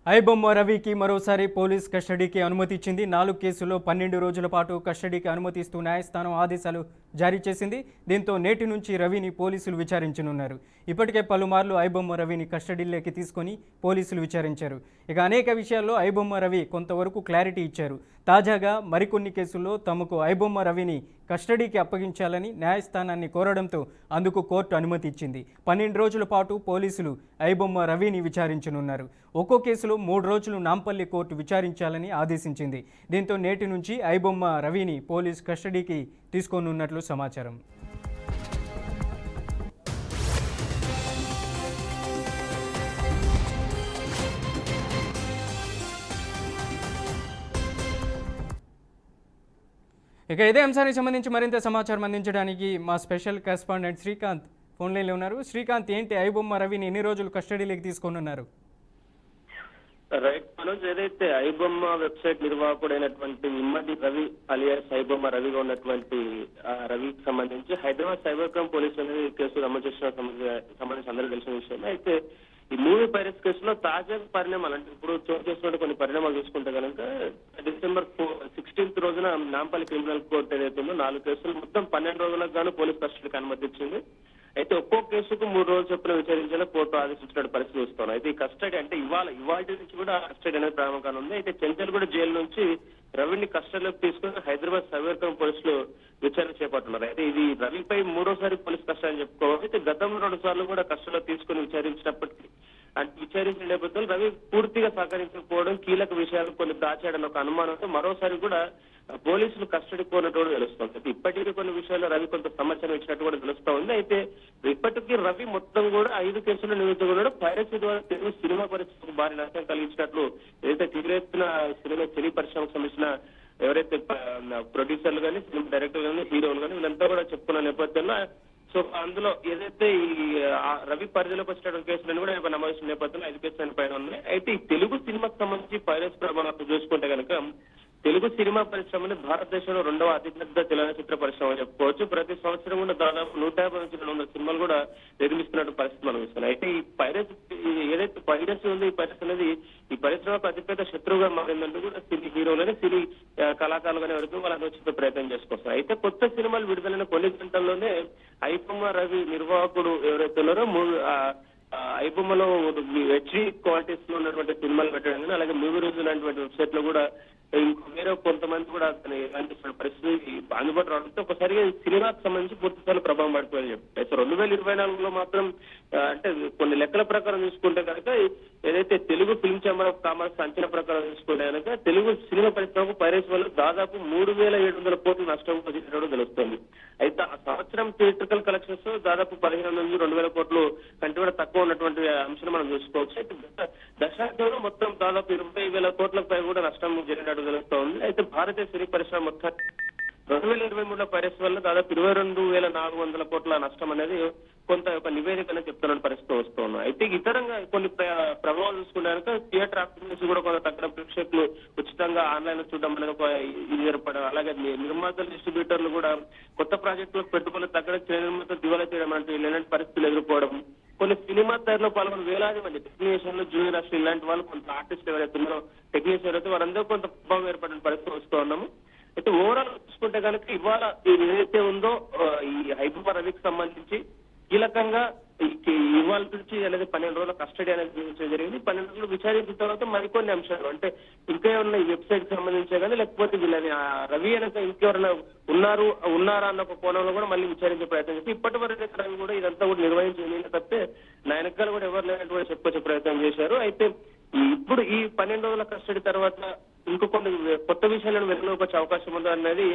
ఐబొమ్మ రవికి మరోసారి పోలీస్ కస్టడీకి అనుమతి ఇచ్చింది. 4 కేసుల్లో 12 రోజుల పాటు కస్టడీకి అనుమతిస్తూ న్యాయస్థానం ఆదేశాలు జారీ చేసింది. దీంతో నేటి నుంచి రవిని పోలీసులు విచారించనున్నారు. ఇప్పటికే పలుమార్లు ఐబొమ్మ రవిని కస్టడీలోకి తీసుకొని పోలీసులు విచారించారు. ఇక అనేక విషయాల్లో ఐబొమ్మ రవి కొంతవరకు క్లారిటీ ఇచ్చారు. తాజాగా మరికొన్ని కేసుల్లో తమకు ఐబొమ్మ రవిని కస్టడీకి అప్పగించాలని న్యాయస్థానాన్ని కోరడంతో అందుకు కోర్టు అనుమతి ఇచ్చింది. 12 రోజుల పాటు పోలీసులు ఐబొమ్మ రవిని విచారించనున్నారు. ఒక్కో కేసులో 3 రోజులు నాంపల్లి కోర్టు విచారించాలని ఆదేశించింది. దీంతో నేటి నుంచి ఐబొమ్మ రవిని పోలీస్ కస్టడీకి తీసుకోనున్నట్లు సమాచారం. ఇక ఇదే అంశానికి సంబంధించి మరింత సమాచారం అందించడానికి మా స్పెషల్ కరెస్పాండెంట్ శ్రీకాంత్ ఫోన్ లైన్లో ఉన్నారు. శ్రీకాంత్, ఏంటి ఐబొమ్మ రవిని ఎన్ని రోజులు కస్టడీలోకి తీసుకోనున్నారు? రైట్ మనోజ్, ఏదైతే ఐబొమ్మ వెబ్సైట్ నిర్వాహకుడైనటువంటి ఇమ్మడి రవి అలియాస్ ఐబొమ్మ రవిగా ఉన్నటువంటి రవికి సంబంధించి హైదరాబాద్ సైబర్ క్రైమ్ పోలీసులు అనేది కేసు నమోదు చేసిన సంబంధించి అందరూ తెలిసిన విషయం. అయితే ఈ మూవీ పైరస్ కేసులో తాజా పరిణామాలు, అంటే ఇప్పుడు చోటు చేసుకున్న కొన్ని పరిణామాలు చూసుకుంటే కనుక డిసెంబర్ 16th రోజున నాంపల్లి క్రిమినల్ కోర్టు ఏదైతే ఉందో 4 కేసులు మొత్తం 12 రోజులకు గాను పోలీస్ కస్టడీకి అనుమతి ఇచ్చింది. అయితే ఒక్కో కేసుకు 3 రోజులు చొప్పున విచారించేలా కోర్టు ఆదేశించిన పరిస్థితి చూస్తున్నాం. అయితే ఈ కస్టడీ అంటే ఇవాళ నుంచి కూడా కస్టడీ అనేది ప్రారంభం కానుంది. అయితే చెంచల్గూడ జైలు నుంచి రవిని కస్టడీలోకి తీసుకుని హైదరాబాద్ సైబర్ క్రైమ్ పోలీసులు విచారణ చేపడుతున్నారు. అయితే ఇది రవిపై 3వసారి పోలీస్ కస్టడీ అని చెప్పుకోవాలి. అయితే గతంలో 2 సార్లు కూడా కస్టడీలో తీసుకుని విచారించినప్పటికీ విచారించిన నేపథ్యంలో రవి పూర్తిగా సహకరించకపోవడం, కీలక విషయాలు కొన్ని దాచాడన్న ఒక అనుమానంతో మరోసారి కూడా పోలీసులు కస్టడీ కోరినట్టు తెలుస్తోంది. అయితే ఇప్పటికీ కొన్ని విషయాల్లో రవి కొంత సమాచారం ఇచ్చినట్టు కూడా తెలుస్తా ఉంది. అయితే ఇప్పటికీ రవి మొత్తం కూడా 5 కేసుల్లో నిందితుడు పైరసీ ద్వారా తెలుగు సినిమా పరిశ్రమకు భారీ నష్టం కలిగించినట్లు ఏదైతే తీవ్రెత్తున సినిమా పరిశ్రమకు సంబంధించిన ఎవరైతే ప్రొడ్యూసర్లు కానీ, సినిమా డైరెక్టర్ కానీ, హీరోలు కానీ వీళ్ళంతా కూడా చెప్పుకున్న నేపథ్యంలో సో అందులో ఏదైతే ఈ రవి పరిధిలోకి వచ్చినటువంటి కేసులను కూడా నమోదు చేసిన నేపథ్యంలో 5 కేసులు పైన ఉన్నాయి. అయితే ఈ తెలుగు సినిమాకు సంబంధించి పైరసీ ప్రమాణాలు చూసుకుంటే కనుక తెలుగు సినిమా పరిశ్రమని భారతదేశంలో 2వ అతిపెద్ద చలనచిత్ర పరిశ్రమ చెప్పుకోవచ్చు. ప్రతి సంవత్సరం కూడా దాదాపు 150 నుంచి 200 సినిమాలు కూడా నిర్మిస్తున్నట్టు పరిస్థితి మనం చూస్తున్నాం. అయితే ఈ పైరసీ ఏదైతే పైరసీ ఉందో ఈ పైరసీ అనేది ఈ పరిశ్రమకు అతిపెద్ద శత్రువుగా మారిందంటూ కూడా సినీ హీరోలని, సినీ కళాకారులు కానీ ఎవరికి వాళ్ళని వచ్చే ప్రయత్నం చేసుకొస్తారు. అయితే కొత్త సినిమాలు విడుదలైన కొన్ని గంటల్లోనే ఐబొమ్మ రవి నిర్వాహకుడు ఎవరైతే ఉన్నారో ఐబొమ్మలో హెచ్డి క్వాలిటీస్ లో ఉన్నటువంటి సినిమాలు పెట్టడం, అలాగే మూవీ రోజు లాంటి వెబ్సైట్ లో కూడా వేరే కొంతమంది కూడా ఇలాంటి పరిస్థితి అందుబాటు రావడంతో ఒకసారిగా సినిమాకు సంబంధించి పూర్తిస్థాయిలో ప్రభావం పడిపోయింది చెప్పారు. సో 2024లో మాత్రం అంటే కొన్ని లెక్కల ప్రకారం చూసుకుంటే కనుక ఏదైతే Telugu film chamber of commerce అంచనా ప్రకారం చూసుకుంటే కనుక తెలుగు సినిమా పరిశ్రమకు పైరసీ వల్ల దాదాపు 3,700 కోట్ల నష్టం వచ్చినట్టు తెలుస్తుంది. అయితే ఆ సంవత్సరం థియేట్రికల్ కలెక్షన్స్ దాదాపు 15 నుంచి 2,000 కోట్లు కంటే కూడా తక్కువ ఉన్నటువంటి అంశాన్ని మనం చూసుకోవచ్చు. అయితే దశాబ్దంలో మొత్తం దాదాపు 20,000 కోట్లకు పై కూడా నష్టం జరిగినట్టు తెలుస్తోంది. అయితే భారతీయ సినీ పరిశ్రమ మొత్తం 2023లో పైరసీ వల్ల దాదాపు 22,400 కోట్ల నష్టం అనేది కొంత ఒక నివేదికనే చెప్తున్న పరిస్థితి వస్తుంది. అయితే ఇతరంగా కొన్ని ప్రభావాలు చూసుకున్నాక థియేటర్ ఆక్యుపెన్సీ కూడా కొంత తగ్గడం, ప్రేక్షకులు ఉచితంగా ఆన్లైన్ లో చూడడం అనేది ఒక ఇది ఏర్పడడం, అలాగే నిర్మాతలు, డిస్ట్రిబ్యూటర్లు కూడా కొత్త ప్రాజెక్టులకు పెట్టుబడులు తగ్గడం, చిన్న నిర్మాతలు దివాలా చేయడం అంటే ఇలాంటి పరిస్థితులు ఎదుర్కోవడం, కొన్ని సినిమా తయారీలో పాల్గొన్న వేలాది మంది టెక్నీషియన్లు, జూనియర్ ఆర్టిస్టులు ఇలాంటి వాళ్ళు, కొంత ఆర్టిస్ట్ ఎవరైతే ఉన్నారో టెక్నీషియన్ ఎవరైతే వారందరూ కొంత ప్రభావం ఏర్పడిన పరిస్థితి వస్తూ ఉన్నాము. అయితే ఓవరాల్ చూసుకుంటే కనుక ఇవాళ ఏదైతే ఉందో ఈ ఐబొమ్మ రవికి సంబంధించి కీలకంగా ఇవాళ నుంచి అనేది 12 రోజుల కస్టడీ అనేది విధించడం జరిగింది. 12 రోజులు విచారించిన తర్వాత మరికొన్ని అంశాలు అంటే ఇంకా ఏమన్నా ఈ వెబ్సైట్ కి సంబంధించే కానీ లేకపోతే వీళ్ళని రవి అనక ఇంకెవరైనా ఉన్నారా అన్న ఒక కోణంలో కూడా మళ్ళీ విచారించే ప్రయత్నం చేసి ఇప్పటి వరకు రవి కూడా ఇదంతా కూడా నిర్వహించింది తప్పితే నా వెనకాల కూడా ఎవరు లేనట్టు కూడా చెప్పుకొచ్చే ప్రయత్నం చేశారు. అయితే ఇప్పుడు ఈ 12 రోజుల కస్టడీ తర్వాత ఇంకో కొన్ని కొత్త విషయాలను వెలుగులోకి వచ్చే అవకాశం ఉందా అనేది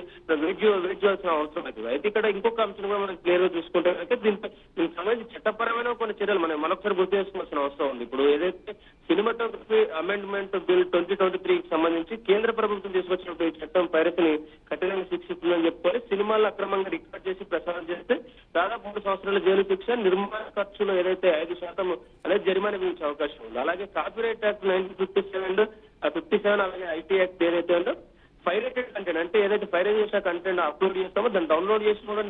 వెయిట్ చేయాల్సిన అవసరం అవుతుంది. అయితే ఇక్కడ ఇంకొక అంశం కూడా మనం క్లియర్ గా చూసుకుంటే దీనికి సంబంధించి చట్టపరమైన కొన్ని చర్యలు మరొకసారి గుర్తు చేసుకోవాల్సిన అవసరం ఉంది. ఇప్పుడు ఏదైతే సినిమాటోగ్రఫీ అమెండ్మెంట్ బిల్ 2023కి సంబంధించి కేంద్ర ప్రభుత్వం తీసుకొచ్చినప్పుడు ఈ చట్టం పైరసీని కఠినంగా శిక్షిస్తుందని చెప్పుకొని సినిమాలు అక్రమంగా రికార్డ్ చేసి ప్రసారం చేస్తే దాదాపు 3 సంవత్సరాల జైలు శిక్ష, నిర్మాణ ఖర్చులు ఏదైతే 5% అనేది జరిమానా విధించే అవకాశం ఉంది. అలాగే కాపీరైట్ యాక్ట్ 1957 అలాగే ఐటీ యాక్ట్ ఏదైతే ఉందో పైరేటెడ్ కంటెంట్ అంటే ఏదైతే పైరేట్ చేసిన కంటెంట్ అప్లోడ్ చేస్తామో దాన్ని డౌన్లోడ్ చేసి కూడా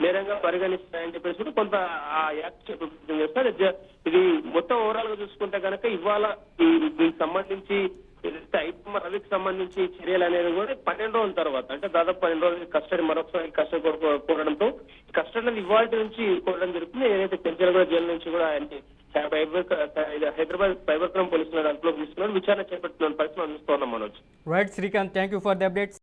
నేరంగా పరిగణిస్తాయని చెప్పేసి కూడా కొంత ఆ యాక్ట్ చేస్తారు. ఇది మొత్తం ఓవరాల్ గా చూసుకుంటే కనుక ఇవాళ దీనికి సంబంధించి ఏదైతే ఐబొమ్మ రవికి సంబంధించి చర్యలు అనేది కూడా 12 రోజుల తర్వాత అంటే దాదాపు 12 రోజులు కస్టడీ మరొకసారి కస్టడీ కోరడంతో కస్టడీ ఇవాళ నుంచి కోరడం జరుగుతుంది. ఏదైతే పెంచల కూడా జైలు నుంచి కూడా ఆయన్ని హైదరాబాద్ సైబర్ క్రైమ్ పోలీసులు అదుపులోకి తీసుకున్నారు, విచారణ చేపడుతున్న పరిస్థితులు అందిస్తున్నాం Manoj. Right Srikanth, thank you for the updates.